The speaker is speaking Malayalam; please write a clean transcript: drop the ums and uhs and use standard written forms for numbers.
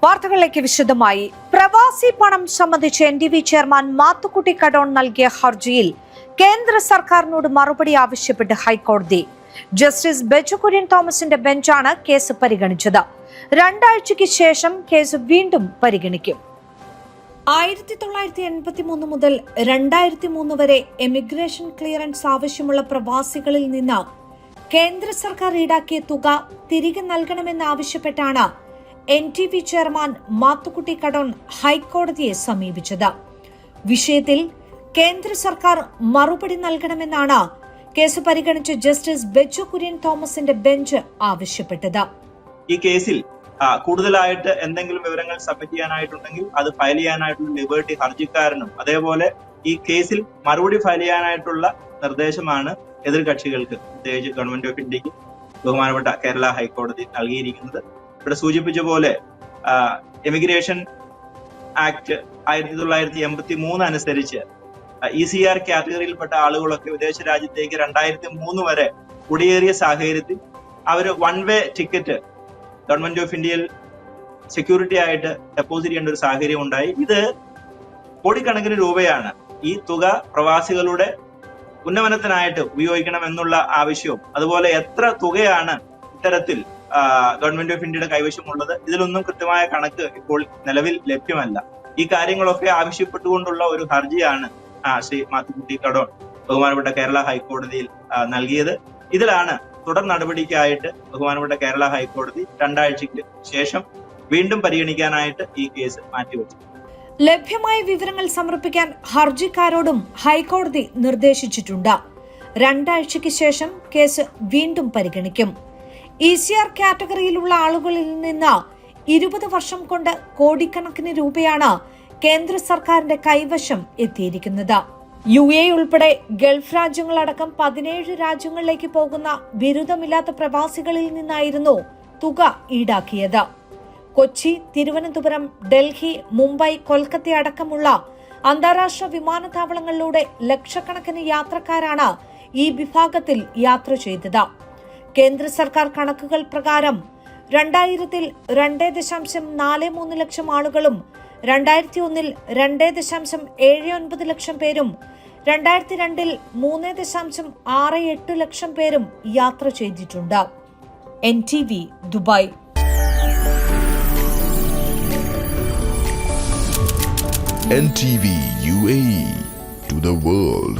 വാർത്തകളിലേക്ക് വിശദമായി. പ്രവാസി പണം സംബന്ധിച്ച് NTV ചെയർമാൻ മാത്തുക്കുട്ടി കടോൺ നൽകിയ ഹർജിയിൽ കേന്ദ്ര സർക്കാരിനോട് മറുപടി ആവശ്യപ്പെട്ട് ഹൈക്കോടതി. ജസ്റ്റിസ് ബെച്ചു കുര്യൻ തോമസിന്റെ ബെഞ്ചാണ് കേസ് പരിഗണിച്ചത്. 2 ആഴ്ചയ്ക്ക് ശേഷം കേസ് വീണ്ടും പരിഗണിക്കും. 1983 മുതൽ 2003 വരെ എമിഗ്രേഷൻ ക്ലിയറൻസ് ആവശ്യമുള്ള പ്രവാസികളിൽ നിന്ന് കേന്ദ്ര സർക്കാർ ഈടാക്കിയ തുക തിരികെ നൽകണമെന്നാവശ്യപ്പെട്ടാണ് NTV ചെയർമാൻ മാത്തുക്കുട്ടി കടോൺ ഹൈക്കോടതിയെ സമീപിച്ചത്. വിഷയത്തിൽ കേന്ദ്ര സർക്കാർ മറുപടി നൽകണമെന്നാണ് കേസ് പരിഗണിച്ച് ജസ്റ്റിസ് ബെച്ചു കുര്യൻ തോമസിന്റെ ബെഞ്ച് ആവശ്യപ്പെട്ടത്. ഈ കേസിൽ കൂടുതലായിട്ട് എന്തെങ്കിലും വിവരങ്ങൾ സബ്മിറ്റ് ചെയ്യാനായിട്ടുണ്ടെങ്കിൽ അത് ഫയൽ ചെയ്യാനായിട്ടുള്ള ലിബർട്ടി ഹർജിക്കാരനും അതേപോലെ ഈ കേസിൽ മറുപടി ഫയൽ ചെയ്യാനായിട്ടുള്ള നിർദ്ദേശമാണ് എതിർകക്ഷികൾക്ക്, പ്രത്യേകിച്ച് ഗവൺമെന്റ് ഓഫ് ഇന്ത്യക്ക് ബഹുമാനപ്പെട്ട കേരള ഹൈക്കോടതി നൽകിയിരിക്കുന്നത്. ഇവിടെ സൂചിപ്പിച്ച പോലെ എമിഗ്രേഷൻ ആക്ട് 1983 അനുസരിച്ച് ECR കാറ്റഗറിയിൽപ്പെട്ട ആളുകളൊക്കെ വിദേശ രാജ്യത്തേക്ക് 2003 വരെ കുടിയേറിയ സാഹചര്യത്തിൽ അവർ 1 വേ ടിക്കറ്റ് ഗവൺമെന്റ് ഓഫ് ഇന്ത്യയിൽ സെക്യൂരിറ്റി ആയിട്ട് ഡെപ്പോസിറ്റ് ചെയ്യേണ്ട ഒരു സാഹചര്യം ഉണ്ടായി. ഇത് കോടിക്കണക്കിന് രൂപയാണ്. ഈ തുക പ്രവാസികളുടെ ഉന്നമനത്തിനായിട്ട് ഉപയോഗിക്കണം എന്നുള്ള ആവശ്യവും അതുപോലെ എത്ര തുകയാണ് ഇത്തരത്തിൽ ഗവൺമെന്റ് ഓഫ് ഇന്ത്യയുടെ കൈവശമുള്ളത്, ഇതിലൊന്നും കൃത്യമായ കണക്ക് ഇപ്പോൾ നിലവിൽ ലഭ്യമല്ല. ഈ കാര്യങ്ങളൊക്കെ ആവശ്യപ്പെട്ടുകൊണ്ടുള്ള ഒരു ഹർജിയാണ് ശ്രീ മാത്തുക്കുട്ടി കടോൺ ബഹുമാനപ്പെട്ട കേരള ഹൈക്കോടതിയിൽ നൽകിയത്. ഇതിലാണ് തുടർ നടപടിക്കായിട്ട് ബഹുമാനപ്പെട്ട കേരള ഹൈക്കോടതി 2 ആഴ്ചയ്ക്ക് ശേഷം വീണ്ടും പരിഗണിക്കാനായിട്ട് ഈ കേസ് മാറ്റിവെച്ചു. ലഭ്യമായ വിവരങ്ങൾ സമർപ്പിക്കാൻ ഹർജിക്കാരോടും ഹൈക്കോടതി നിർദ്ദേശിച്ചിട്ടുണ്ട്. 2 ആഴ്ചയ്ക്ക് ശേഷം കേസ് വീണ്ടും പരിഗണിക്കും. ECR കാറ്റഗറിയിലുള്ള ആളുകളിൽ നിന്ന് 20 വർഷം കൊണ്ട് കോടിക്കണക്കിന് രൂപയാണ് കേന്ദ്ര സർക്കാരിന്റെ കൈവശം എത്തിയിരിക്കുന്നത്. UAE ഉൾപ്പെടെ ഗൾഫ് രാജ്യങ്ങളടക്കം 17 രാജ്യങ്ങളിലേക്ക് പോകുന്ന ബിരുദമില്ലാത്ത പ്രവാസികളിൽ നിന്നായിരുന്നു തുക ഈടാക്കിയത്. കൊച്ചി, തിരുവനന്തപുരം, ഡൽഹി, മുംബൈ, കൊൽക്കത്ത അടക്കമുള്ള അന്താരാഷ്ട്ര വിമാനത്താവളങ്ങളിലൂടെ ലക്ഷക്കണക്കിന് യാത്രക്കാരാണ് ഈ വിഭാഗത്തിൽ യാത്ര ചെയ്തത്. കേന്ദ്ര സർക്കാർ കണക്കുകൾ പ്രകാരം 2000-ൽ 2.43 ലക്ഷം ആളുകളും 2001-ൽ 2.79 ലക്ഷം പേരും 2002-ൽ 3.68 ലക്ഷം പേരും യാത്ര ചെയ്തിട്ടുണ്ട്. NTV Dubai. NTV UAE to the world.